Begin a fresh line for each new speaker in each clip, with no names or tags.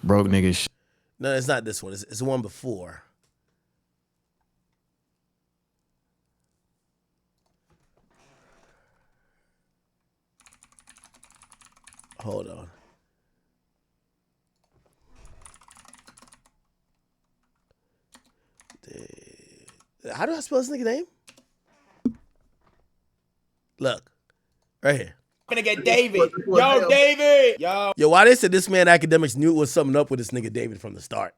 Broke niggas.
No, it's not this one. It's the one before. Hold on. How do I spell this nigga name? Look, right here.
Gonna get David. Yo, David.
Yo, why they said this man Akademiks knew it was something up with this nigga David from the start.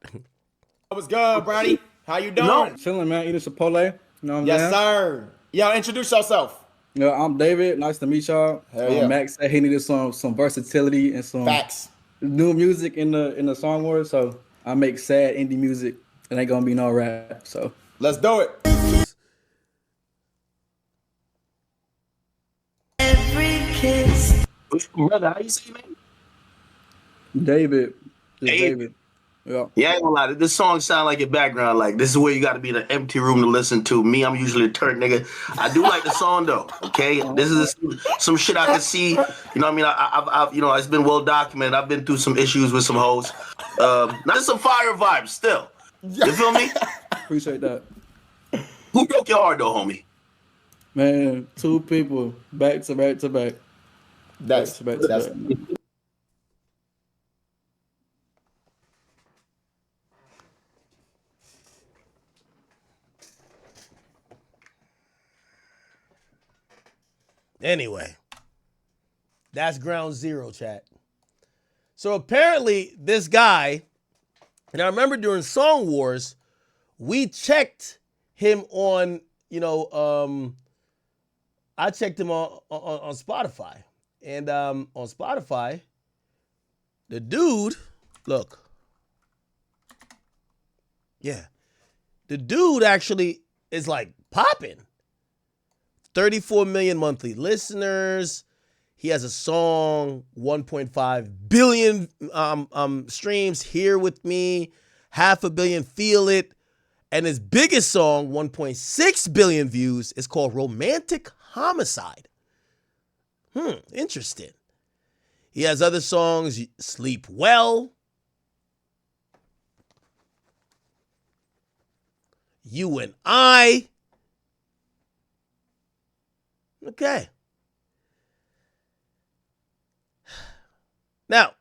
What's good, Brownie? How you doing?
No. Chilling, man. Eating Chipotle. You know what I'm
Yes,
saying?
sir. Yo, introduce yourself.
Yeah, I'm David. Nice to meet y'all.
Hell yeah.
Max said he needed some versatility and some
Facts.
new music in the song world. So I make sad indie music. It ain't gonna be no rap. So
Let's do it.
Brother, how you say your name?
David. Just
David.
David. Yeah.
Yeah, I ain't gonna lie. This song sound like your background. Like, this is where you got to be in an empty room to listen to. Me, I'm usually a turd nigga. I do like the song though. Okay, this is some shit I can see. You know what I mean? I've you know, it's been well documented. I've been through some issues with some hoes. Not some fire vibes still. You feel me?
Appreciate that.
Who broke your heart though, homie?
Man, 2 people back to back to back.
That's
Back to back.
Anyway, that's ground zero, chat. So apparently this guy, and I remember during Song Wars, we checked him on, you know, I checked him on Spotify. And on Spotify, the dude, look. Yeah. The dude actually is like popping. 34 million monthly listeners. He has a song, 1.5 billion streams, Here With Me, 500 million, Feel It. And his biggest song, 1.6 billion views, is called Romantic Homicide. Interesting. He has other songs, Sleep Well, You and I. Okay. Now,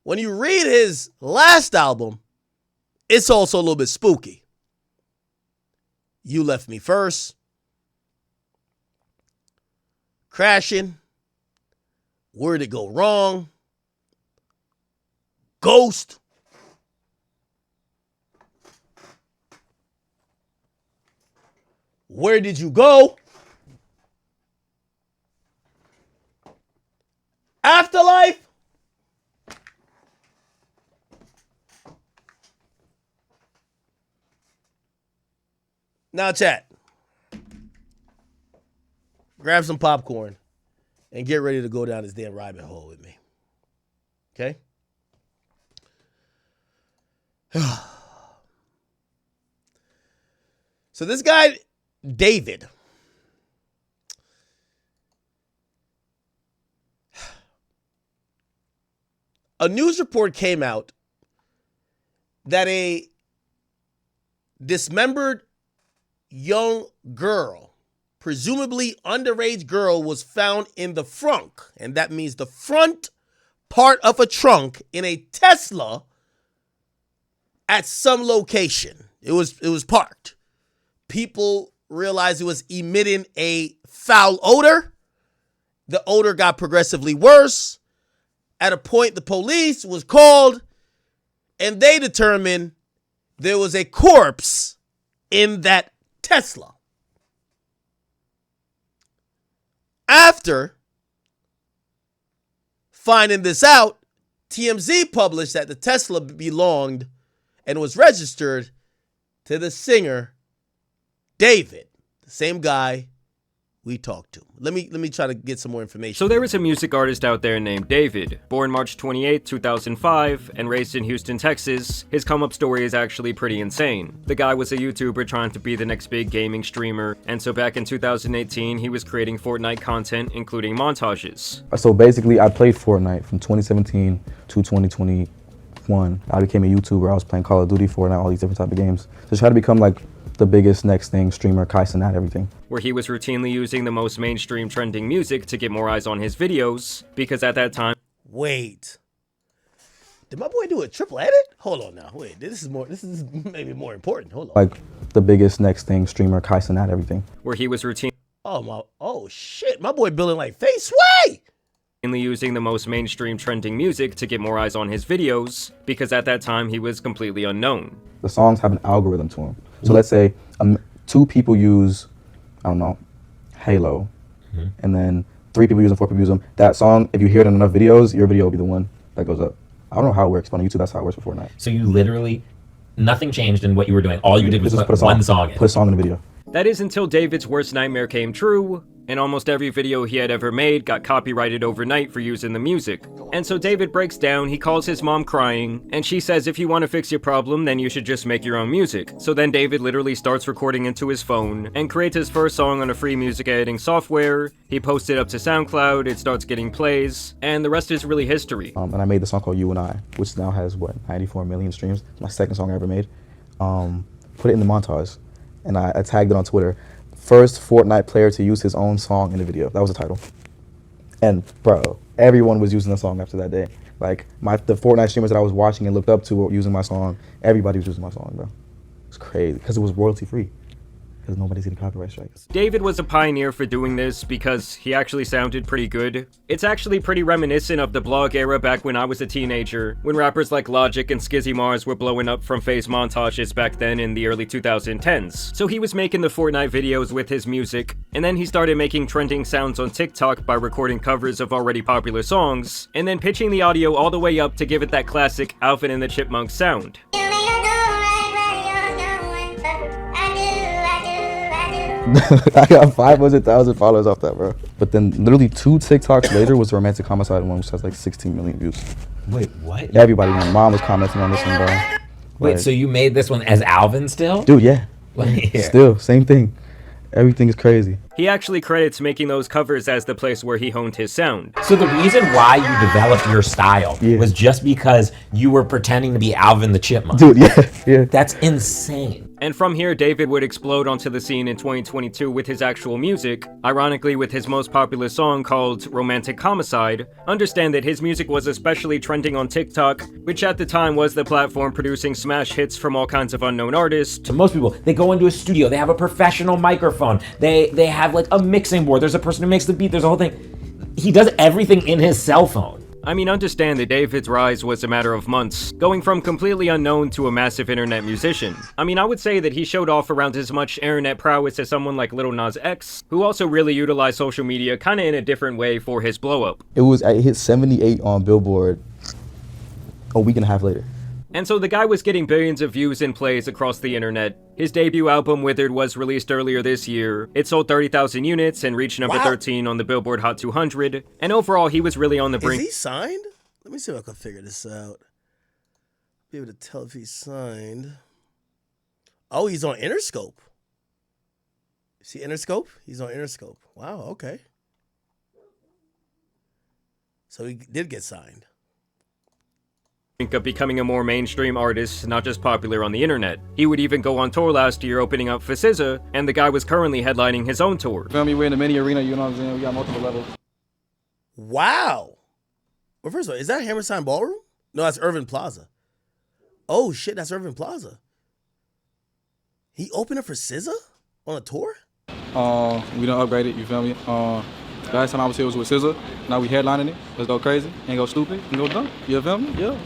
when you read his last album, it's also a little bit spooky. You Left Me First, Crashing, Where'd It Go Wrong, Ghost, Where Did You Go, Afterlife, now chat, grab some popcorn and get ready to go down this damn rabbit hole with me. Okay? So this guy, David, a news report came out that a dismembered young girl, presumably underage girl, was found in the frunk, and that means the front part of a trunk in a Tesla at some location. It was parked. People realized it was emitting a foul odor. The odor got progressively worse. At a point, the police was called, and they determined there was a corpse in that Tesla. After finding this out, TMZ published that the Tesla belonged and was registered to the singer David, the same guy we talked to. Let me try to get some more information.
So there is a music artist out there named David. Born March 28, 2005, and raised in Houston, Texas, his come-up story is actually pretty insane. The guy was a YouTuber trying to be the next big gaming streamer, and so back in 2018, he was creating Fortnite content, including montages.
So basically, I played Fortnite from 2017 to 2021. I became a YouTuber. I was playing Call of Duty, Fortnite, all these different type of games. Just try to become like the biggest next thing, streamer, Kaisen at everything.
Where he was routinely using the most mainstream trending music to get more eyes on his videos, because at that time...
Wait. Did my boy do a triple edit? Hold on now. Wait, this is maybe more important. Hold on.
Like the biggest next thing, streamer, Kaisen at everything.
Where he was routinely...
Oh shit, my boy building like Face Way!
using the most mainstream trending music to get more eyes on his videos, because at that time he was completely unknown.
The songs have an algorithm to them. So let's say 2 people use, I don't know, Halo, and then 3 people use them, 4 people use them. That song, if you hear it in enough videos, your video will be the one that goes up. I don't know how it works, but on YouTube, that's how it works for Fortnite.
So you literally, nothing changed in what you were doing. All you did was put one song in.
Put a song in the video.
That is until David's worst nightmare came true, and almost every video he had ever made got copyrighted overnight for using the music. And so David breaks down, he calls his mom crying, and she says if you want to fix your problem, then you should just make your own music. So then David literally starts recording into his phone, and creates his first song on a free music editing software. He posts it up to SoundCloud, it starts getting plays, and the rest is really history.
And I made the song called You and I, which now has, 94 million streams. My second song I ever made. Put it in the montage, and I tagged it on Twitter. First Fortnite player to use his own song in the video. That was the title. And bro, everyone was using the song after that day. Like the Fortnite streamers that I was watching and looked up to were using my song. Everybody was using my song, bro. It's crazy because it was royalty free. Because nobody's getting copyright strikes.
David was a pioneer for doing this because he actually sounded pretty good. It's actually pretty reminiscent of the blog era back when I was a teenager, when rappers like Logic and Skizzy Mars were blowing up from phase montages back then in the early 2010s. So he was making the Fortnite videos with his music, and then he started making trending sounds on TikTok by recording covers of already popular songs, and then pitching the audio all the way up to give it that classic Alvin and the Chipmunks sound.
I got 500,000 followers off that, bro. But then literally 2 TikToks later was the romantic homicide one, which has like 16 million views.
Wait, what?
Everybody, my mom was commenting on this one, bro.
Wait,
Like,
so you made this one as Alvin still?
dude, yeah.
Yeah.
Still, same thing. Everything is crazy.
He actually credits making those covers as the place where he honed his sound.
So the reason why you developed your style was just because you were pretending to be Alvin the Chipmunk.
Dude, yeah.
That's insane.
And from here, David would explode onto the scene in 2022 with his actual music, ironically with his most popular song called Romantic Homicide. Understand that his music was especially trending on TikTok, which at the time was the platform producing smash hits from all kinds of unknown artists.
So most people, they go into a studio, they have a professional microphone, they have like a mixing board, there's a person who makes the beat, there's a whole thing. He does everything in his cell phone.
I mean, understand that David's rise was a matter of months, going from completely unknown to a massive internet musician. I mean, I would say that he showed off around as much internet prowess as someone like Lil Nas X, who also really utilized social media kinda in a different way for his blow-up.
It hit 78 on Billboard a week and a half later.
And so the guy was getting billions of views and plays across the internet. His debut album, Withered, was released earlier this year. It sold 30,000 units and reached number 13 on the Billboard Hot 200. And overall, he was really on the brink.
Is he signed? Let me see if I can figure this out. Be able to tell if he's signed. Oh, he's on Interscope. See Interscope? He's on Interscope. Wow, okay. So he did get signed.
Of becoming a more mainstream artist, not just popular on the internet. He would even go on tour last year opening up for SZA, and the guy was currently headlining his own tour.
Feel me? We're in the mini arena, you know what I'm saying? We got multiple levels.
Wow. Well, first of all, is that Hammerstein Ballroom? No, that's Irving Plaza. Oh shit, that's Irving Plaza. He opened up for SZA on a tour?
We done upgraded, you feel me? Last time I was here was with SZA. Now we headlining it. Let's go crazy, ain't go stupid, and go dumb. You feel me? Yeah.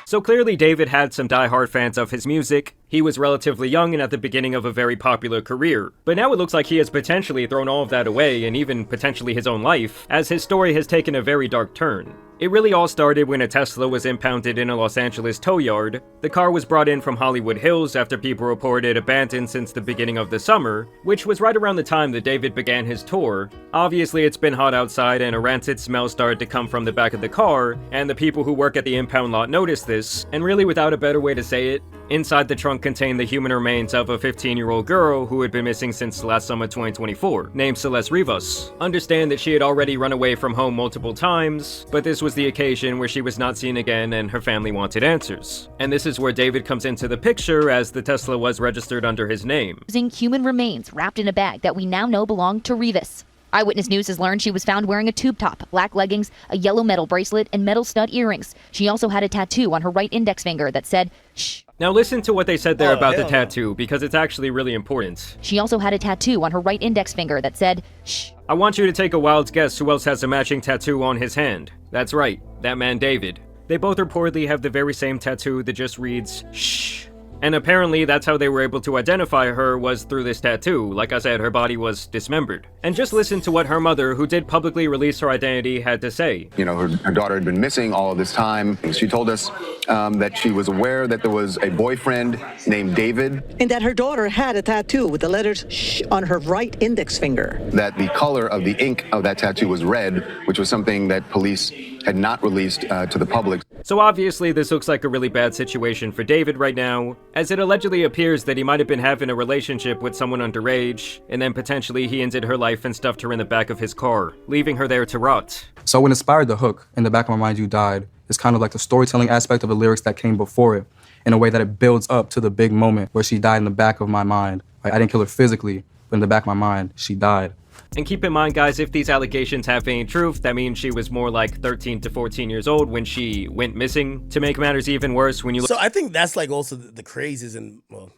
So clearly David had some die-hard fans of his music. He was relatively young and at the beginning of a very popular career. But now it looks like he has potentially thrown all of that away, and even potentially his own life, as his story has taken a very dark turn. It really all started when a Tesla was impounded in a Los Angeles tow yard. The car was brought in from Hollywood Hills after people reported abandoned since the beginning of the summer, which was right around the time that David began his tour. Obviously, it's been hot outside and a rancid smell started to come from the back of the car, and the people who work at the impound lot noticed this, and really without a better way to say it, inside the trunk contained the human remains of a 15-year-old girl who had been missing since last summer 2024, named Celestes Rivas. Understand that she had already run away from home multiple times, but this was the occasion where she was not seen again and her family wanted answers. And this is where David comes into the picture, as the Tesla was registered under his name.
Using human remains wrapped in a bag that we now know belonged to Rivas. Eyewitness News has learned she was found wearing a tube top, black leggings, a yellow metal bracelet, and metal stud earrings. She also had a tattoo on her right index finger that said, "Shh."
Now listen to what they said there about the tattoo, because it's actually really important.
She also had a tattoo on her right index finger that said, "Shh."
I want you to take a wild guess who else has a matching tattoo on his hand. That's right, that man David. They both reportedly have the very same tattoo that just reads, "Shh." And apparently that's how they were able to identify her, was through this tattoo. Like I said, her body was dismembered. And just listen to what her mother, who did publicly release her identity, had to say.
You know, her daughter had been missing all of this time. She told us that she was aware that there was a boyfriend named David.
And that her daughter had a tattoo with the letters "shh" on her right index finger.
That the color of the ink of that tattoo was red, which was something that police had not released to the public.
So obviously this looks like a really bad situation for David right now, as it allegedly appears that he might have been having a relationship with someone underage, and then potentially he ended her life and stuffed her in the back of his car, leaving her there to rot.
So what inspired the hook, "In the Back of My Mind You Died," is kind of like the storytelling aspect of the lyrics that came before it, in a way that it builds up to the big moment where she died in the back of my mind. Like, I didn't kill her physically, but in the back of my mind, she died.
And keep in mind, guys, if these allegations have any truth, that means she was more like 13 to 14 years old when she went missing. To make matters even worse, when you look—
So I think that's like also the craziest, and well,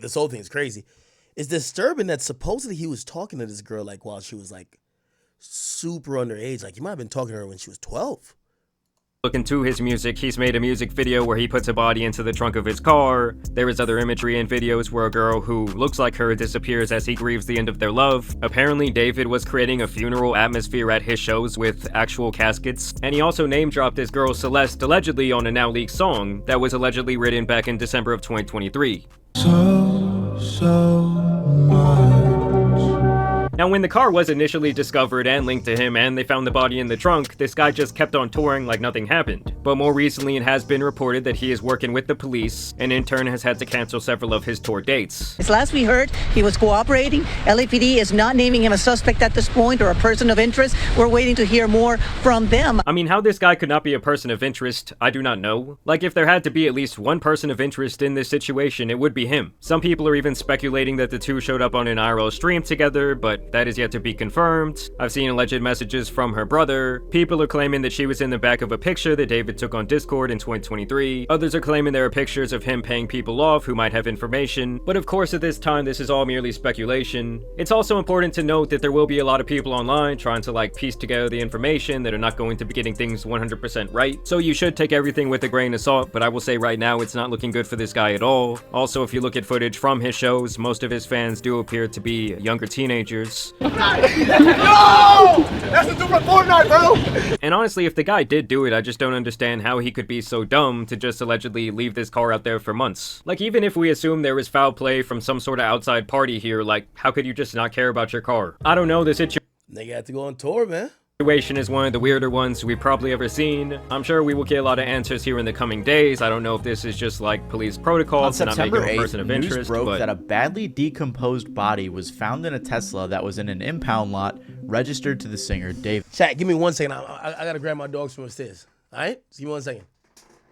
this whole thing is crazy. It's disturbing that supposedly he was talking to this girl like while she was like super underage. Like he might have been talking to her when she was 12.
Look into his music, he's made a music video where he puts a body into the trunk of his car. There is other imagery and videos where a girl who looks like her disappears as he grieves the end of their love. Apparently, David was creating a funeral atmosphere at his shows with actual caskets. And he also name-dropped this girl Celeste allegedly on a now-leaked song that was allegedly written back in December of 2023. Now, when the car was initially discovered and linked to him and they found the body in the trunk, this guy just kept on touring like nothing happened. But more recently, it has been reported that he is working with the police and in turn has had to cancel several of his tour dates.
As last we heard, he was cooperating. LAPD is not naming him a suspect at this point or a person of interest. We're waiting to hear more from them.
I mean, how this guy could not be a person of interest, I do not know. Like, if there had to be at least one person of interest in this situation, it would be him. Some people are even speculating that the two showed up on an IRL stream together, but that is yet to be confirmed. I've seen alleged messages from her brother. People are claiming that she was in the back of a picture that David took on Discord in 2023. Others are claiming there are pictures of him paying people off who might have information. But of course, at this time, this is all merely speculation. It's also important to note that there will be a lot of people online trying to like piece together the information that are not going to be getting things 100% right. So you should take everything with a grain of salt, but I will say right now, it's not looking good for this guy at all. Also, if you look at footage from his shows, most of his fans do appear to be younger teenagers.
No! That's the dude from Fortnite, bro!
And honestly, if the guy did do it, I just don't understand how he could be so dumb to just allegedly leave this car out there for months. Like, even if we assume there was foul play from some sort of outside party here, like, how could you just not care about your car? I don't know, the
Nigga had to go on tour, man.
situation is one of the weirder ones we've probably ever seen. I'm sure we will get a lot of answers here in the coming days. I don't know if this is just like police protocol
On
to not make
September
him a
8th,
person of
news
interest,
broke
but
that a badly decomposed body was found in a Tesla that was in an impound lot registered to the singer David.
Chat, give me 1 second. I gotta grab my dogs from upstairs. All right? Just give me 1 second.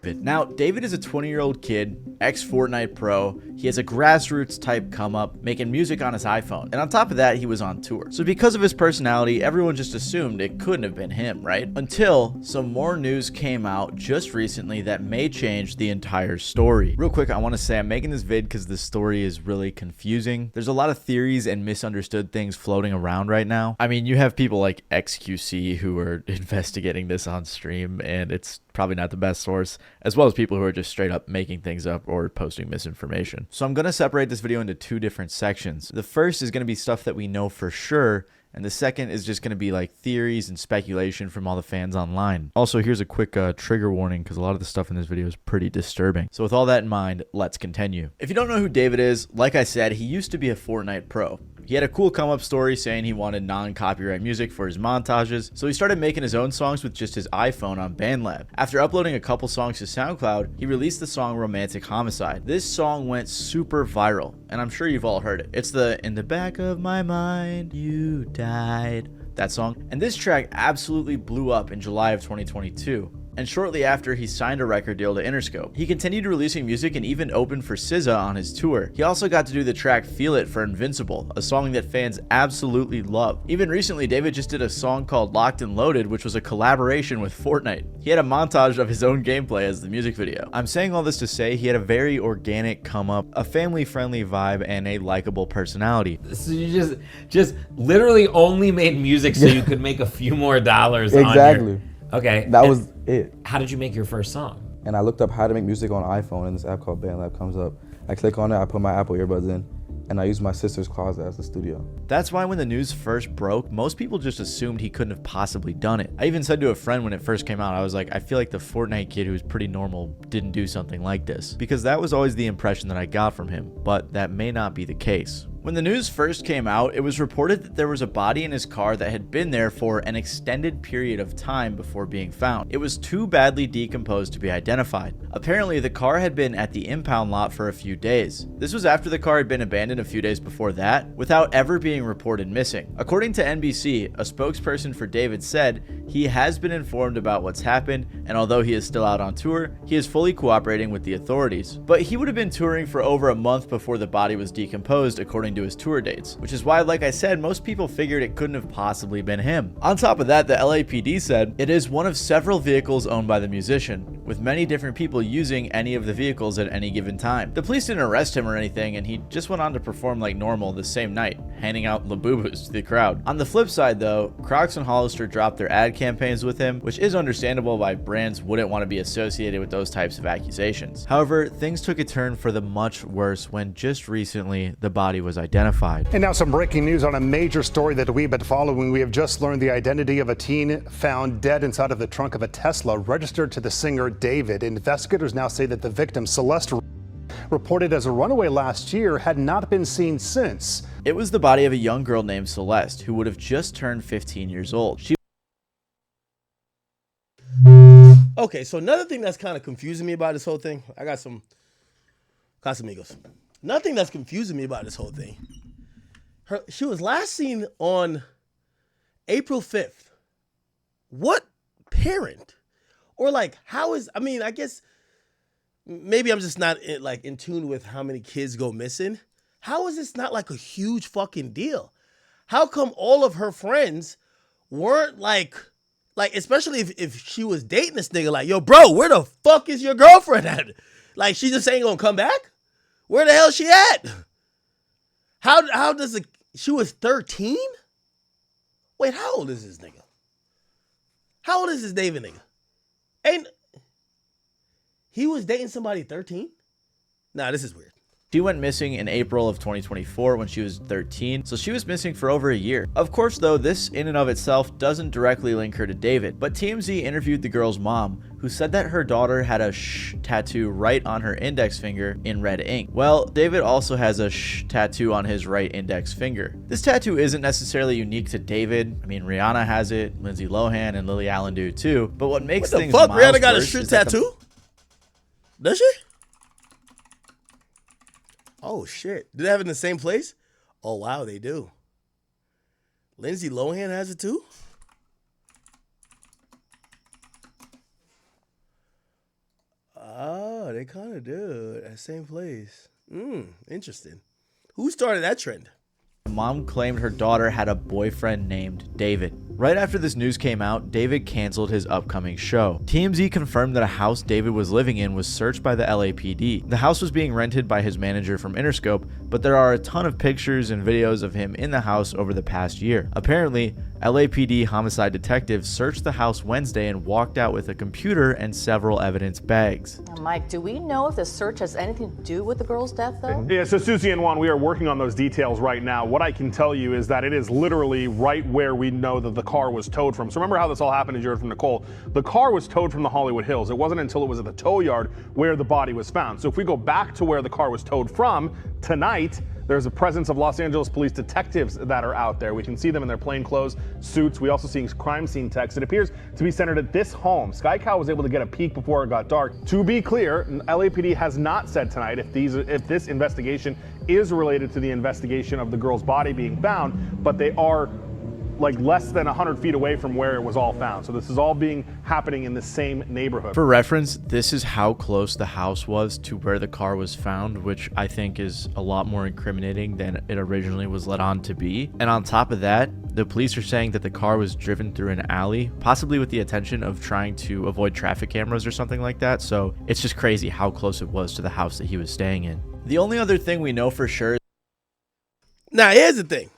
Now, David is a 20-year-old kid, ex-Fortnite pro. He has a grassroots type come up, making music on his iPhone. And on top of that, he was on tour. So because of his personality, everyone just assumed it couldn't have been him, right? Until some more news came out just recently that may change the entire story. Real quick, I want to say I'm making this vid because the story is really confusing. There's a lot of theories and misunderstood things floating around right now. I mean, you have people like XQC who are investigating this on stream, and it's probably not the best source, as well as people who are just straight up making things up or posting misinformation. So I'm going to separate this video into two different sections. The first is going to be stuff that we know for sure, and the second is just going to be like theories and speculation from all the fans online. Also, here's a quick trigger warning because a lot of the stuff in this video is pretty disturbing. So with all that in mind, let's continue. If you don't know who David is, like I said, he used to be a Fortnite pro. He had a cool come-up story saying he wanted non-copyright music for his montages, so he started making his own songs with just his iPhone on BandLab. After uploading a couple songs to SoundCloud, he released the song Romantic Homicide. This song went super viral, and I'm sure you've all heard it. It's the "In the back of my mind, you died," that song. And this track absolutely blew up in July of 2022. And shortly after, he signed a record deal to Interscope. He continued releasing music and even opened for SZA on his tour. He also got to do the track Feel It for Invincible, a song that fans absolutely love. Even recently, David just did a song called Locked and Loaded, which was a collaboration with Fortnite. He had a montage of his own gameplay as the music video. I'm saying all this to say he had a very organic come up, a family-friendly vibe, and a likable personality.
So you just literally only made music so you could make a few more dollars
Exactly.
on your... Okay.
That was it.
How did you make your first song?
And I looked up how to make music on iPhone, and this app called BandLab comes up. I click on it, I put my Apple earbuds in, and I use my sister's closet as the studio.
That's why when the news first broke, most people just assumed he couldn't have possibly done it. I even said to a friend when it first came out, I was like, I feel like the Fortnite kid who was pretty normal didn't do something like this. Because that was always the impression that I got from him, but that may not be the case. When the news first came out, it was reported that there was a body in his car that had been there for an extended period of time before being found. It was too badly decomposed to be identified. Apparently, the car had been at the impound lot for a few days. This was after the car had been abandoned a few days before that, without ever being reported missing. According to NBC, a spokesperson for David said he has been informed about what's happened, and although he is still out on tour, he is fully cooperating with the authorities. But he would have been touring for over a month before the body was decomposed, according to his tour dates, which is why, like I said, most people figured it couldn't have possibly been him. On top of that, the LAPD said it is one of several vehicles owned by the musician, with many different people using any of the vehicles at any given time. The police didn't arrest him or anything, and he just went on to perform like normal the same night, handing out Labubus to the crowd. On the flip side though, Crocs and Hollister dropped their ad campaigns with him, which is understandable why brands wouldn't want to be associated with those types of accusations. However, things took a turn for the much worse when just recently the body was identified.
And now some breaking news on a major story that we've been following. We have just learned the identity of a teen found dead inside of the trunk of a Tesla registered to the singer David. Investigators now say that the victim, Celestes, reported as a runaway last year, had not been seen since.
It was the body of a young girl named Celeste who would have just turned 15 years old.
Okay, so another thing that's kind of confusing me about this whole thing, I got some Casamigos. Nothing that's confusing me about this whole thing. She was last seen on April 5th. What parent? Or like, how is, I mean, I guess maybe I'm just not in tune with how many kids go missing. How is this not like a huge fucking deal? How come all of her friends weren't like especially if she was dating this nigga, like, yo, bro, where the fuck is your girlfriend at? Like, she just ain't gonna come back? Where the hell she at? How does it, she was 13? Wait, how old is this nigga? How old is this David nigga? Ain't he was dating somebody 13? Nah, this is weird.
She went missing in April of 2024 when she was 13, so she was missing for over a year. Of course, though, this in and of itself doesn't directly link her to David, but TMZ interviewed the girl's mom, who said that her daughter had a "sh" tattoo right on her index finger in red ink. Well, David also has a "sh" tattoo on his right index finger. This tattoo isn't necessarily unique to David. I mean, Rihanna has it, Lindsay Lohan and Lily Allen do too, but what makes things
What the fuck? Rihanna got a
worse
"sh"
is that
tattoo? Does she? Oh shit. Do they have it in the same place? Oh wow, they do. Lindsay Lohan has it too? Oh, they kind of do. At the same place. Interesting. Who started that trend?
Mom claimed her daughter had a boyfriend named David. Right after this news came out, David canceled his upcoming show. TMZ confirmed that a house David was living in was searched by the LAPD. The house was being rented by his manager from Interscope, but there are a ton of pictures and videos of him in the house over the past year. Apparently, LAPD homicide detectives searched the house Wednesday and walked out with a computer and several evidence bags.
Mike, do we know if the search has anything to do with the girl's death, though?
Yeah, so Susie and Juan, we are working on those details right now. What I can tell you is that it is literally right where we know that the car was towed from. So remember how this all happened, as you heard from Nicole. The car was towed from the Hollywood Hills. It wasn't until it was at the tow yard where the body was found. So if we go back to where the car was towed from, tonight, there's a presence of Los Angeles police detectives that are out there. We can see them in their plainclothes suits. We also see crime scene techs. It appears to be centered at this home. Sky Cow was able to get a peek before it got dark. To be clear, LAPD has not said tonight if this investigation is related to the investigation of the girl's body being found, but they are like less than 100 feet away from where it was all found. So this is all happening in the same neighborhood.
For reference, this is how close the house was to where the car was found, which I think is a lot more incriminating than it originally was led on to be. And on top of that, the police are saying that the car was driven through an alley, possibly with the intention of trying to avoid traffic cameras or something like that. So it's just crazy how close it was to the house that he was staying in. The only other thing we know for sure.
Now, here's the thing.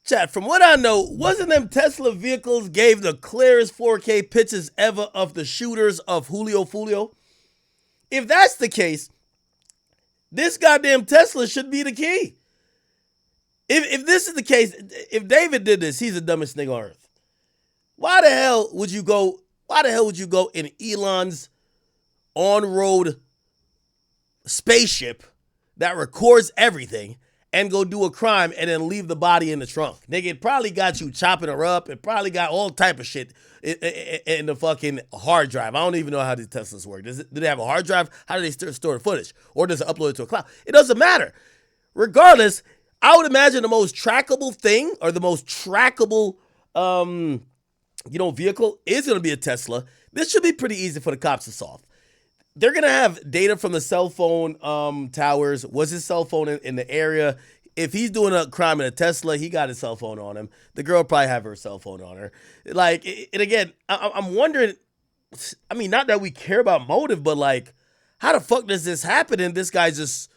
Chat, from what I know, wasn't them Tesla vehicles gave the clearest 4K pictures ever of the shooters of Julio Fulio? If that's the case, this goddamn Tesla should be the key. If this is the case, if David did this, he's the dumbest thing on earth. Why the hell would you go in Elon's on-road spaceship that records everything and go do a crime and then leave the body in the trunk? Nigga, it probably got you chopping her up. It probably got all type of shit in the fucking hard drive. I don't even know how these Teslas work. Do they have a hard drive? How do they store the footage? Or does it upload it to a cloud? It doesn't matter. Regardless, I would imagine the most trackable thing or the most trackable vehicle is going to be a Tesla. This should be pretty easy for the cops to solve. They're going to have data from the cell phone towers. Was his cell phone in the area? If he's doing a crime in a Tesla, he got his cell phone on him. The girl probably have her cell phone on her. Like, and again, I'm wondering, I mean, not that we care about motive, but like, how the fuck does this happen and this guy just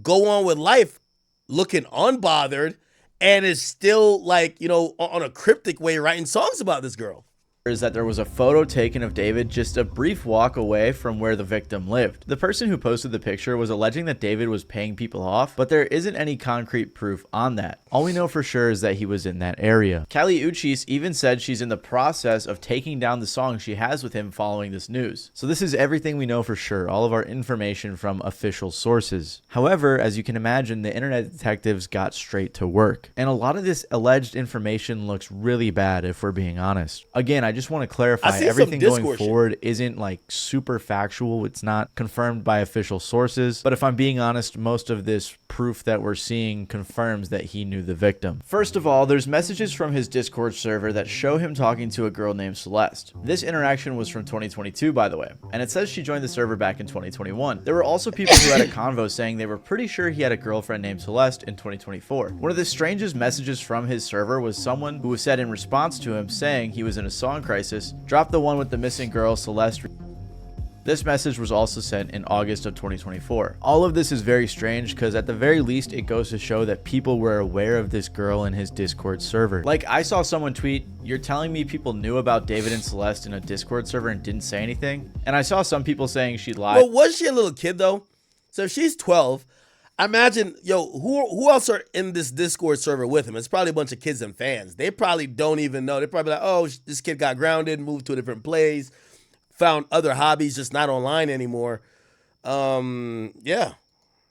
go on with life looking unbothered and is still like, on a cryptic way writing songs about this girl?
Is that there was a photo taken of David just a brief walk away from where the victim lived. The person who posted the picture was alleging that David was paying people off, but there isn't any concrete proof on that. All we know for sure is that he was in that area. Kali Uchis even said she's in the process of taking down the song she has with him following this news. So this is everything we know for sure, all of our information from official sources. However, as you can imagine, the internet detectives got straight to work. And a lot of this alleged information looks really bad if we're being honest. Again, I just want to clarify, everything going forward isn't like super factual. It's not confirmed by official sources. But if I'm being honest, most of this proof that we're seeing confirms that he knew the victim. First of all, there's messages from his Discord server that show him talking to a girl named Celeste. This interaction was from 2022, by the way, and it says she joined the server back in 2021. There were also people who had a convo saying they were pretty sure he had a girlfriend named Celeste in 2024. One of the strangest messages from his server was someone who said in response to him saying he was in a song crisis, drop the one with the missing girl, Celeste. This message was also sent in August of 2024. All of this is very strange because at the very least it goes to show that people were aware of this girl in his Discord server. Like, I saw someone tweet, "You're telling me people knew about David and Celeste in a Discord server and didn't say anything?" And I saw some people saying she lied.
Well, was she a little kid though? So if she's 12, I imagine, who else are in this Discord server with him? It's probably a bunch of kids and fans. They probably don't even know. They're probably like, oh, this kid got grounded, moved to a different place, found other hobbies, just not online anymore. Yeah.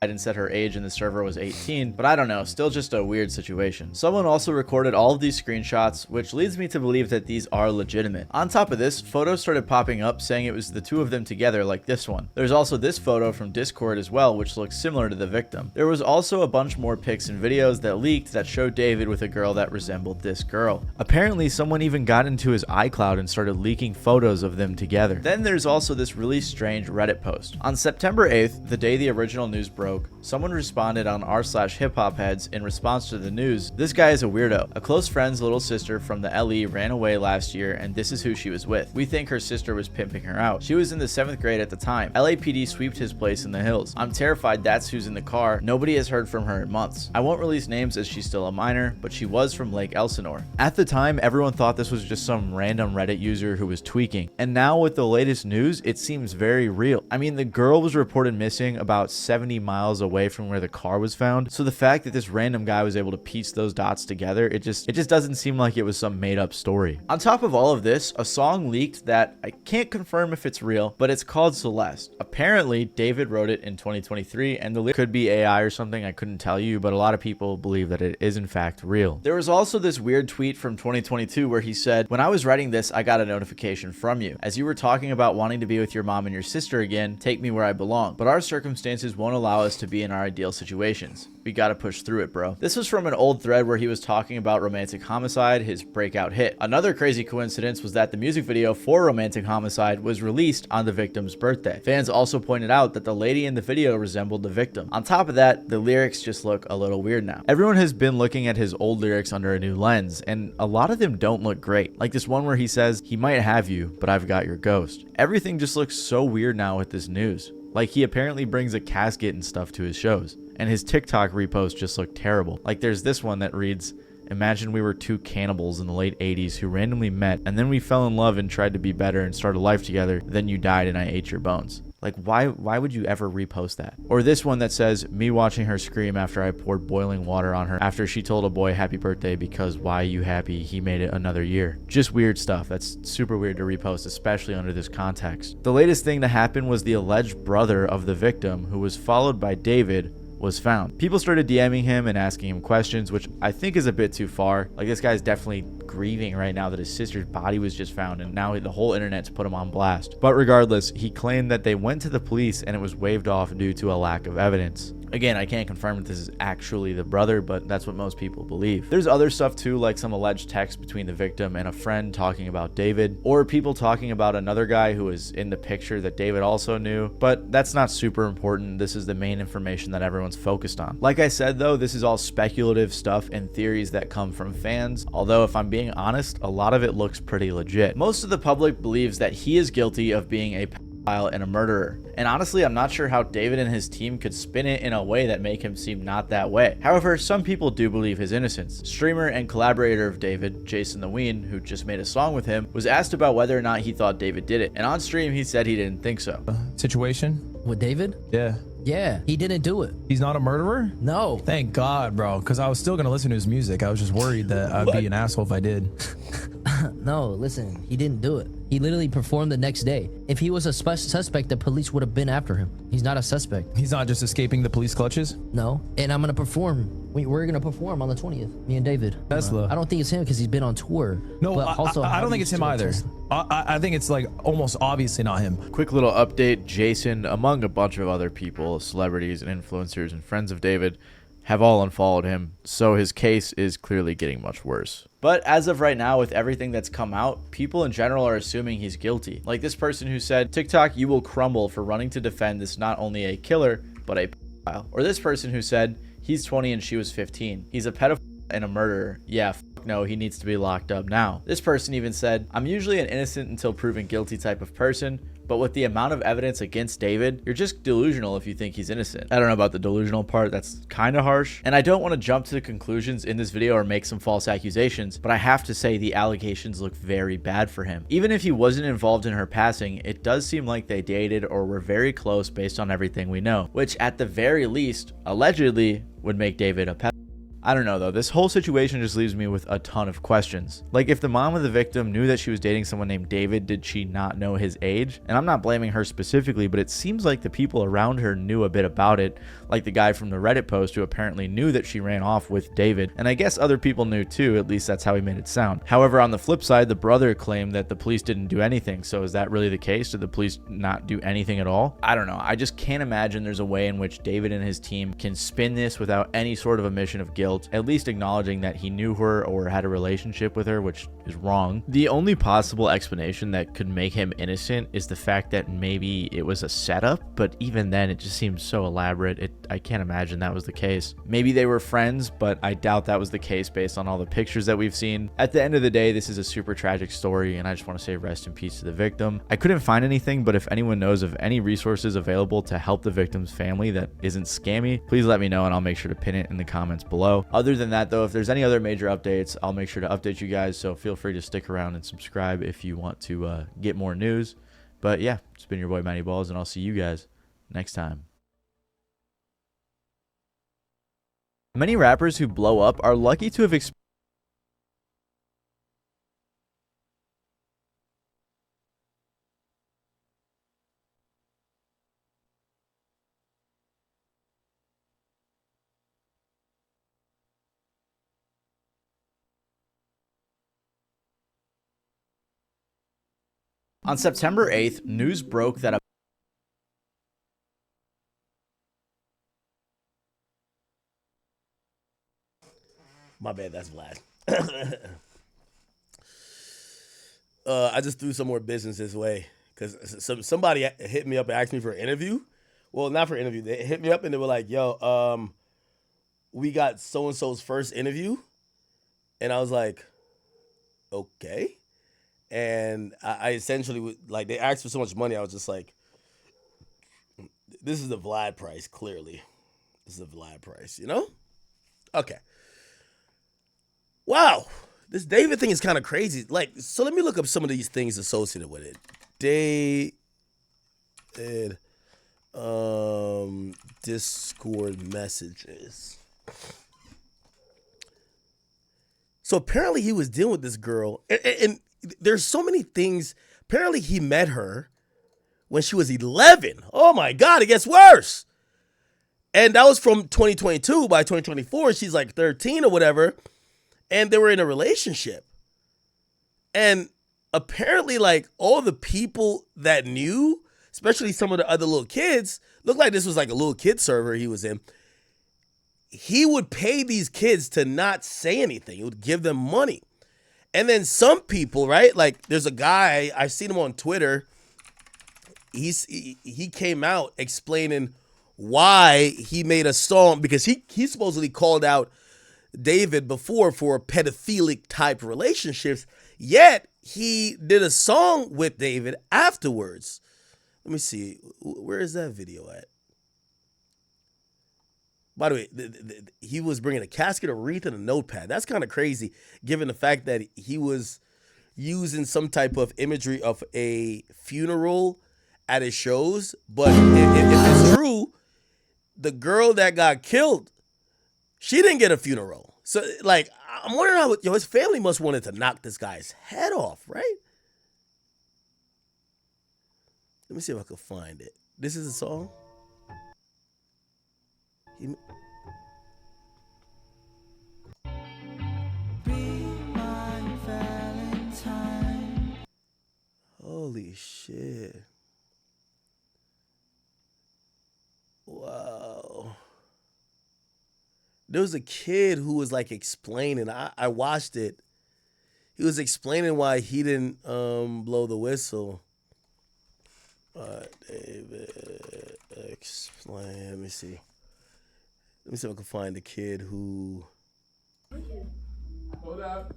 And said her age in the server was 18, but I don't know, still just a weird situation. Someone also recorded all of these screenshots, which leads me to believe that these are legitimate. On top of this, photos started popping up saying it was the two of them together, like this one. There's also this photo from Discord as well, which looks similar to the victim. There was also a bunch more pics and videos that leaked that showed David with a girl that resembled this girl. Apparently, someone even got into his iCloud and started leaking photos of them together. Then there's also this really strange Reddit post. On September 8th, the day the original news broke, joke, someone responded on r/hiphopheads in response to the news, "This guy is a weirdo. A close friend's little sister from the LE ran away last year and this is who she was with. We think her sister was pimping her out. She was in the 7th grade at the time. LAPD sweeped his place in the hills. I'm terrified that's who's in the car. Nobody has heard from her in months. I won't release names as she's still a minor, but she was from Lake Elsinore." At the time, everyone thought this was just some random Reddit user who was tweaking. And now with the latest news, it seems very real. I mean, the girl was reported missing about 70 miles away from where the car was found. So the fact that this random guy was able to piece those dots together, it just doesn't seem like it was some made up story. On top of all of this, a song leaked that I can't confirm if it's real, but it's called Celeste. Apparently, David wrote it in 2023, and the lyric could be AI or something, I couldn't tell you, but a lot of people believe that it is in fact real. There was also this weird tweet from 2022 where he said, "When I was writing this, I got a notification from you. As you were talking about wanting to be with your mom and your sister again, take me where I belong. But our circumstances won't allow us to be in our ideal situations. We gotta push through it, bro." This was from an old thread where he was talking about Romantic Homicide, his breakout hit. Another crazy coincidence was that the music video for Romantic Homicide was released on the victim's birthday. Fans also pointed out that the lady in the video resembled the victim. On top of that, the lyrics just look a little weird now. Everyone has been looking at his old lyrics under a new lens, and a lot of them don't look great. Like this one where he says, "He might have you, but I've got your ghost." Everything just looks so weird now with this news. Like he apparently brings a casket and stuff to his shows. And his TikTok reposts just look terrible. Like there's this one that reads, "Imagine we were two cannibals in the late 80s who randomly met and then we fell in love and tried to be better and start a life together. Then you died and I ate your bones." Like why would you ever repost that? Or this one that says, "Me watching her scream after I poured boiling water on her after she told a boy happy birthday because why you happy, he made it another year." Just weird stuff. That's super weird to repost, especially under this context. The latest thing to happen was the alleged brother of the victim, who was followed by David, was found. People started DMing him and asking him questions, which I think is a bit too far. Like this guy's definitely grieving right now that his sister's body was just found and now the whole internet's put him on blast. But regardless, he claimed that they went to the police and it was waved off due to a lack of evidence. Again, I can't confirm if this is actually the brother, but that's what most people believe. There's other stuff too, like some alleged text between the victim and a friend talking about David, or people talking about another guy who was in the picture that David also knew, but that's not super important. This is the main information that everyone's focused on. Like I said though, this is all speculative stuff and theories that come from fans, although if I'm being honest, a lot of it looks pretty legit. Most of the public believes that he is guilty of being a pedophile and a murderer. And honestly, I'm not sure how David and his team could spin it in a way that make him seem not that way. However, some people do believe his innocence. Streamer and collaborator of David, Jason the Ween, who just made a song with him, was asked about whether or not he thought David did it. And on stream, he said he didn't think so.
Situation?
With David?
Yeah.
Yeah, he didn't do it.
He's not a murderer?
No.
Thank God, bro, because I was still going to listen to his music. I was just worried that I'd be an asshole if I did.
No, listen, he didn't do it. He literally performed the next day. If he was a suspect, the police would have been after him. He's not a suspect.
He's not just escaping the police clutches?
No, and I'm going to perform. We're going to perform on the 20th, me and David.
Tesla.
I don't think it's him because he's been on tour.
No,
but also,
I don't think it's him either. I think it's like almost obviously not him.
Quick little update, Jason, among a bunch of other people, celebrities and influencers and friends of David, have all unfollowed him, so his case is clearly getting much worse. But as of right now, with everything that's come out, people in general are assuming he's guilty. Like this person who said, "TikTok, you will crumble for running to defend this not only a killer, but a pedophile." Or this person who said, "He's 20 and she was 15. He's a pedophile and a murderer. Yeah, no, he needs to be locked up now." This person even said, "I'm usually an innocent until proven guilty type of person, but with the amount of evidence against David, you're just delusional if you think he's innocent." I don't know about the delusional part, that's kind of harsh. And I don't want to jump to the conclusions in this video or make some false accusations, but I have to say the allegations look very bad for him. Even if he wasn't involved in her passing, it does seem like they dated or were very close based on everything we know, which at the very least, allegedly, would make David a pedophile. I don't know though, this whole situation just leaves me with a ton of questions. Like if the mom of the victim knew that she was dating someone named David, did she not know his age? And I'm not blaming her specifically, but it seems like the people around her knew a bit about it, like the guy from the Reddit post who apparently knew that she ran off with David, and I guess other people knew too, at least that's how he made it sound. However, on the flip side, the brother claimed that the police didn't do anything, so is that really the case? Did the police not do anything at all? I don't know, I just can't imagine there's a way in which David and his team can spin this without any sort of admission of guilt guilt, at least acknowledging that he knew her or had a relationship with her, which is wrong. The only possible explanation that could make him innocent is the fact that maybe it was a setup, but even then it just seems so elaborate. I can't imagine that was the case. Maybe they were friends, but I doubt that was the case based on all the pictures that we've seen. At the end of the day, this is a super tragic story, and I just want to say rest in peace to the victim. I couldn't find anything, but if anyone knows of any resources available to help the victim's family that isn't scammy, please let me know and I'll make sure to pin it in the comments below. Other than that though, if there's any other major updates, I'll make sure to update you guys, so feel free to stick around and subscribe if you want to get more news. But yeah, it's been your boy Matty Balls, and I'll see you guys next time. Many rappers who blow up are lucky to have experienced On September 8th, news broke that a
My bad, that's Vlad. I just threw some more business this way because somebody hit me up and asked me for an interview. Well, not for an interview. They hit me up and they were like, yo, we got so-and-so's first interview. And I was like, okay. And I essentially, like, they asked for so much money. I was just like, this is the Vlad price, clearly. This is the Vlad price, you know? Okay. Wow. This David thing is kind of crazy. Like, so let me look up some of these things associated with it. David, Discord messages. So apparently he was dealing with this girl, and there's so many things. Apparently he met her when she was 11. Oh my God, it gets worse. And that was from 2022. By 2024, she's like 13 or whatever. And they were in a relationship. And apparently, like, all the people that knew, especially some of the other little kids, looked like this was like a little kid server he was in. He would pay these kids to not say anything. He would give them money. And then some people, right? Like, there's a guy, I've seen him on Twitter. He came out explaining why he made a song, because he supposedly called out David before for pedophilic type relationships, yet he did a song with David afterwards. Let me see. Where is that video at? By the way, he was bringing a casket, a wreath, and a notepad. That's kind of crazy, given the fact that he was using some type of imagery of a funeral at his shows. But if it's true, the girl that got killed, she didn't get a funeral. So, like, I'm wondering how his family must wanted to knock this guy's head off, right? Let me see if I can find it. This is a song. Holy shit. Wow. There was a kid who was like explaining. I watched it. He was explaining why he didn't blow the whistle. David, explain. Let me see. Let me see if I can find the kid who.
Hold up.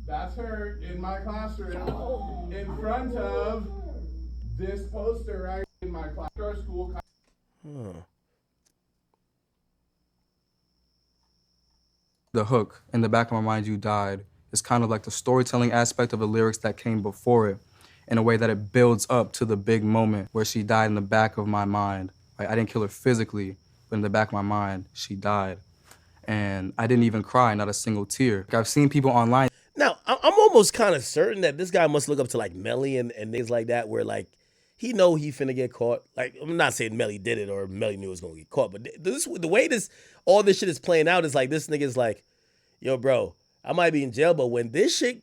That's her in my classroom in front of this poster right in my class. Our school.
Huh.
The hook, in the back of my mind, you died, is kind of like the storytelling aspect of the lyrics that came before it, in a way that it builds up to the big moment where she died in the back of my mind. Like, I didn't kill her physically, but in the back of my mind, she died. And I didn't even cry, not a single tear. Like, I've seen people online.
Now, I'm almost kind of certain that this guy must look up to like Melly and things like that, where like he know he finna get caught. Like, I'm not saying Melly did it or Melly knew it was gonna get caught, but the way all this shit is playing out is like this nigga's like, yo, bro, I might be in jail, but when this shit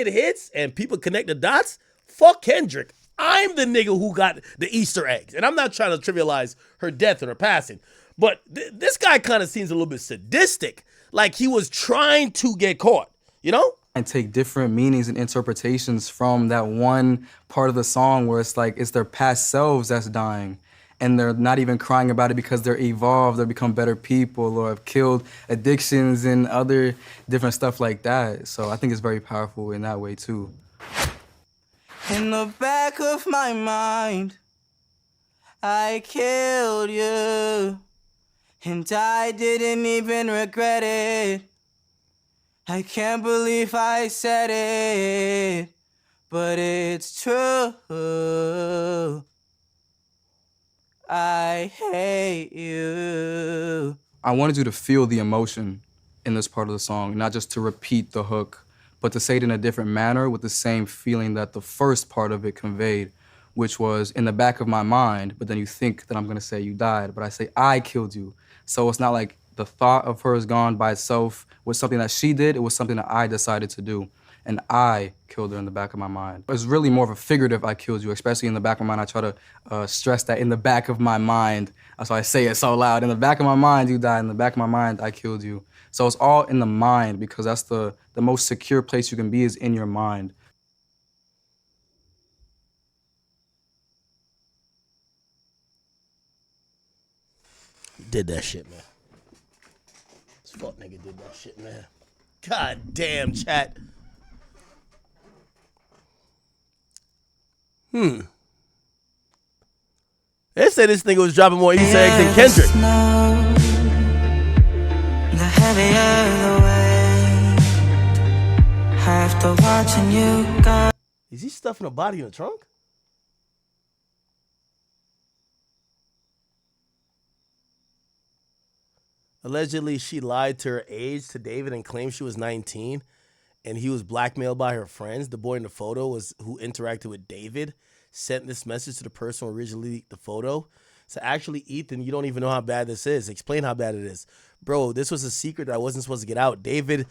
hits and people connect the dots, fuck Kendrick. I'm the nigga who got the Easter eggs. And I'm not trying to trivialize her death and her passing, but this guy kind of seems a little bit sadistic. like he was trying to get caught, you know?
And take different meanings and interpretations from that one part of the song where it's like it's their past selves that's dying. And they're not even crying about it because they're evolved or become better people or have killed addictions and other different stuff like that. So I think it's very powerful in that way too.
In the back of my mind, I killed you, and I didn't even regret it. I can't believe I said it, but it's true. I hate you.
I wanted you to feel the emotion in this part of the song, not just to repeat the hook, but to say it in a different manner with the same feeling that the first part of it conveyed, which was in the back of my mind, but then you think that I'm gonna say you died, but I say I killed you. So it's not like the thought of her is gone by itself was something that she did, it was something that I decided to do. And I killed her in the back of my mind. It's really more of a figurative I killed you, especially in the back of my mind. I try to stress that in the back of my mind. That's why I say it so loud. In the back of my mind, you died. In the back of my mind, I killed you. So it's all in the mind because that's the most secure place you can be is in your mind.
Did that shit, man. This fuck nigga did that shit, man. God damn, chat. They said this nigga was dropping more Easter eggs than Kendrick.
The heavier the weight, after watching you go.
Is he stuffing a body in the trunk? Allegedly, she lied to her age to David and claimed she was 19, and he was blackmailed by her friends. The boy in the photo was who interacted with David, sent this message to the person who originally leaked the photo. So actually, Ethan, you don't even know how bad this is. Explain how bad it is. Bro, this was a secret that wasn't supposed to get out. David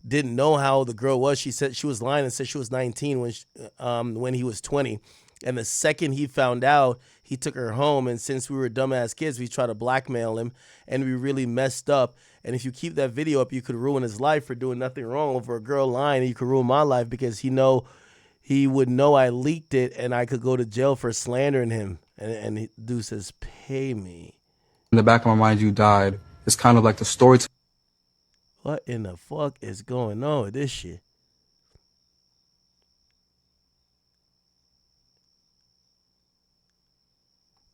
didn't know how the girl was. She said she was lying and said she was 19 when he was 20. And the second he found out, he took her home. And since we were dumbass kids, we tried to blackmail him. And we really messed up. And if you keep that video up, you could ruin his life for doing nothing wrong. Over a girl lying, you could ruin my life because he would know I leaked it and I could go to jail for slandering him. And dude says, pay me.
In the back of my mind, you died. It's kind of like the story.
What in the fuck is going on with this shit?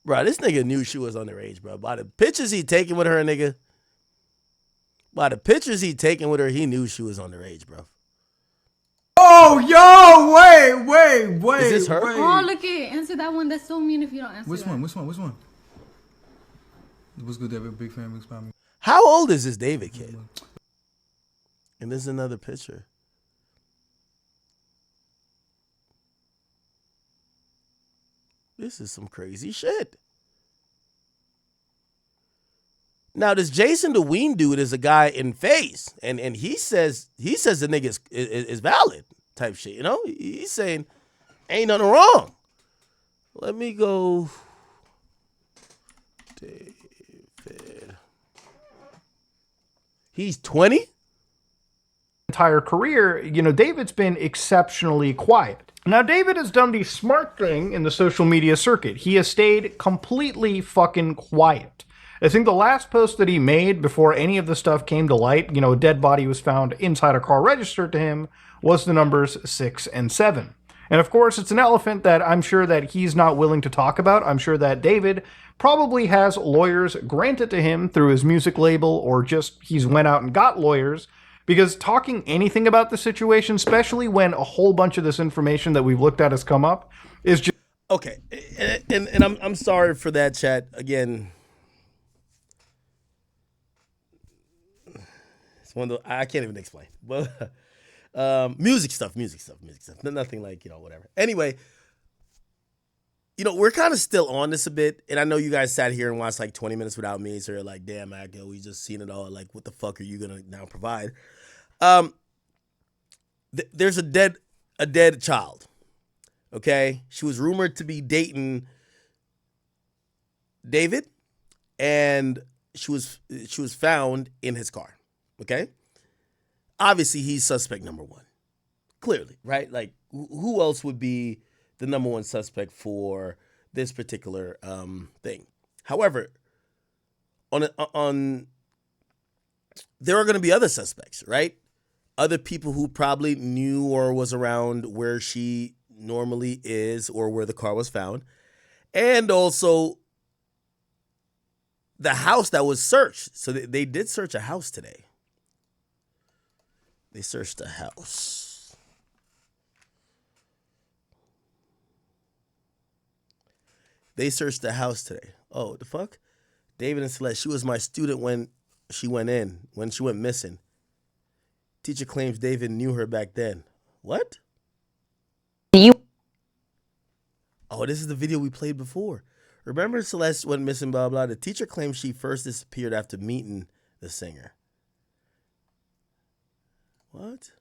Bro, this nigga knew she was underage, bro. By the pictures he taking with her, nigga. By the pictures he taking with her, he knew she was underage, bro.
Oh, yo, wait.
Is this her?
Oh, look it. Answer that one. That's so mean if you don't answer
Which
that.
one? What's good, David? Big fan, big spot.
How old is this David kid? And this is another picture. This is some crazy shit. Now, this Jason the Ween dude is a guy in face, and he says the nigga is valid type shit. You know, he's saying ain't nothing wrong. Let me go. David. He's 20.
Entire career, David's been exceptionally quiet. Now, David has done the smart thing in the social media circuit. He has stayed completely fucking quiet. I think the last post that he made before any of the stuff came to light, a dead body was found inside a car registered to him, was the numbers 6 and 7. And of course, it's an elephant that I'm sure that he's not willing to talk about. I'm sure that David probably has lawyers granted to him through his music label, or just he's went out and got lawyers, because talking anything about the situation, especially when a whole bunch of this information that we've looked at has come up, is just...
Okay, and I'm sorry for that, chat. Again, it's one of the, I can't even explain. But music stuff. Nothing like, whatever. Anyway, we're kind of still on this a bit, and I know you guys sat here and watched like 20 minutes without me, so you're like, damn, Akio, we just seen it all. Like, what the fuck are you gonna now provide? There's a dead child. Okay, she was rumored to be dating David, and she was found in his car. Okay, obviously he's suspect number one. Clearly, right? Like, who else would be the number one suspect for this particular thing? However, on there are going to be other suspects, right? Other people who probably knew or was around where she normally is or where the car was found. And also the house that was searched. So they did search a house today. They searched a house. They searched the house today. Oh, the fuck? David and Celeste, she was my student when she went missing. Teacher claims David knew her back then. What? Oh, this is the video we played before. Remember Celeste went missing, blah, blah. The teacher claims she first disappeared after meeting the singer. What?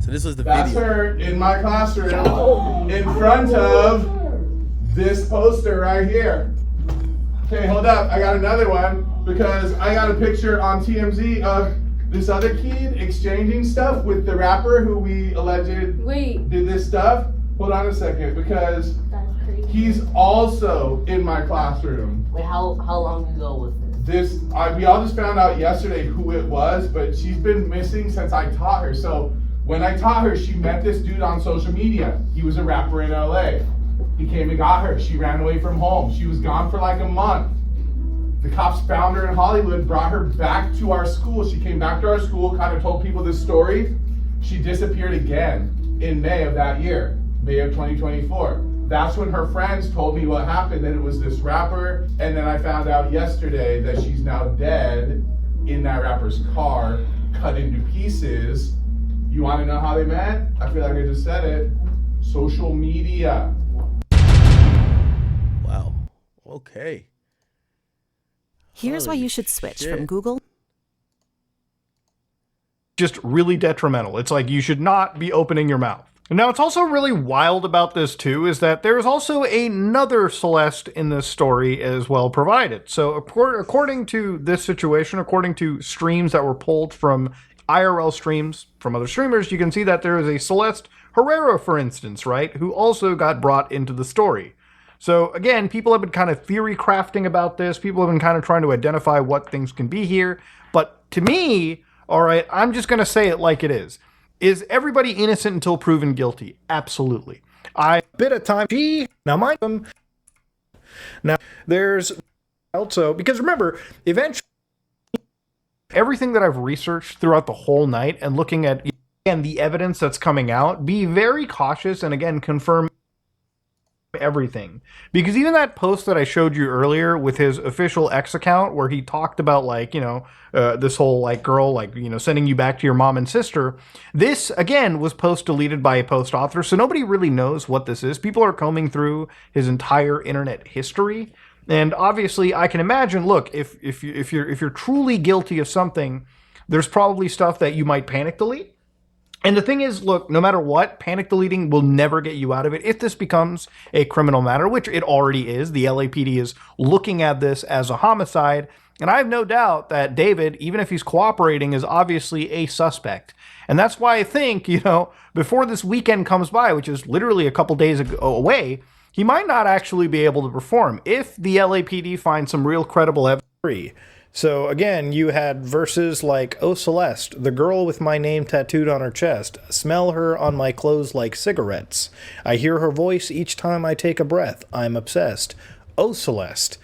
So this was the
That's
video.
her in my classroom in front of this poster right here. Okay, hold up. I got another one because I got a picture on TMZ of this other kid exchanging stuff with the rapper who we alleged did this stuff. Hold on a second, because he's also in my classroom.
Wait, how long ago was this?
We all just found out yesterday who it was, but she's been missing since I taught her. So when I taught her, she met this dude on social media. He was a rapper in LA. He came and got her. She ran away from home. She was gone for like a month. The cops found her in Hollywood, brought her back to our school. She came back to our school, kind of told people this story. She disappeared again in May of that year, May of 2024. That's when her friends told me what happened, that it was this rapper. And then I found out yesterday that she's now dead in that rapper's car, cut into pieces. You want to know how they met? I feel like I just said it. Social media.
Wow. Okay.
Here's why you should switch from Google.
Just really detrimental. It's like you should not be opening your mouth. Now, it's also really wild about this, too, is that there's also another Celeste in this story as well provided. So according to this situation, according to streams that were pulled from IRL streams from other streamers, you can see that there is a Celeste Herrera, for instance, right, who also got brought into the story. So again, people have been kind of theory crafting about this. People have been kind of trying to identify what things can be here. But to me, all right, I'm just going to say it like it is. Is everybody innocent until proven guilty? Absolutely. I bit of time. Now mind them. Now there's also, because remember, eventually everything that I've researched throughout the whole night and looking at again the evidence that's coming out, be very cautious and again confirm everything, because even that post that I showed you earlier with his official X account where he talked about like, you know, this whole like girl, like, you know, sending you back to your mom and sister, this again was post deleted by a post author, so nobody really knows what this is. People are combing through his entire internet history, and obviously I can imagine, look, if you're truly guilty of something, there's probably stuff that you might panic delete. And the thing is, look, no matter what, panic deleting will never get you out of it. If this becomes a criminal matter, which it already is, the LAPD is looking at this as a homicide. And I have no doubt that David, even if he's cooperating, is obviously a suspect. And that's why I think, you know, before this weekend comes by, which is literally a couple days away, he might not actually be able to perform if the LAPD finds some real credible evidence. So again, you had verses like, "Oh Celeste, the girl with my name tattooed on her chest, smell her on my clothes like cigarettes. I hear her voice each time I take a breath. I'm obsessed. Oh Celeste."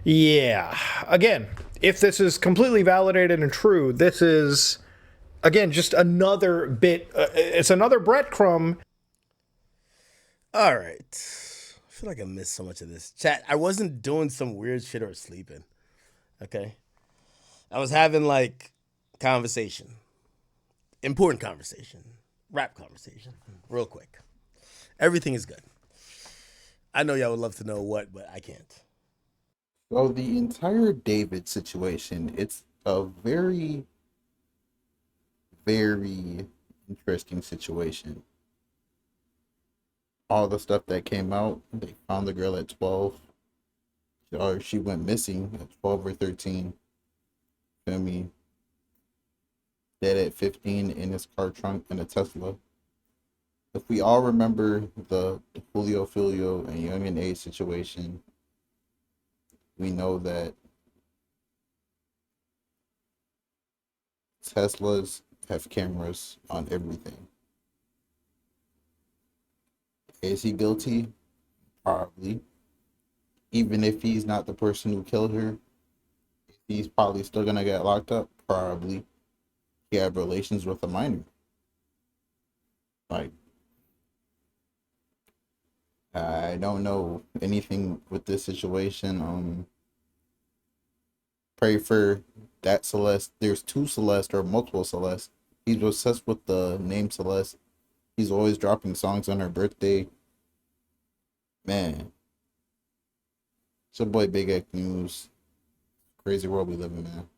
Yeah, again, if this is completely validated and true, this is, again, just another bit, it's another breadcrumb.
All right. I feel like I missed so much of this. Chat, I wasn't doing some weird shit or sleeping. Okay? I was having, like, conversation. Important conversation. Rap conversation. Real quick. Everything is good. I know y'all would love to know what, but I can't.
So the entire David situation, it's a very, very interesting situation. All the stuff that came out, they found the girl at 12. Or she went missing at 12 or 13. Feel me? dead at 15 in his car trunk in a Tesla. If we all remember the Julio Filio and Young and A situation, we know that Teslas have cameras on everything. Is he guilty? Probably. Even if he's not the person who killed her, he's probably still gonna get locked up. Probably. He had relations with a minor. Like, I don't know anything with this situation. Pray for that Celeste. There's two Celeste or multiple Celeste. He's obsessed with the name Celeste. He's always dropping songs on her birthday. Man. It's your boy Big X News. Crazy world we live in, man.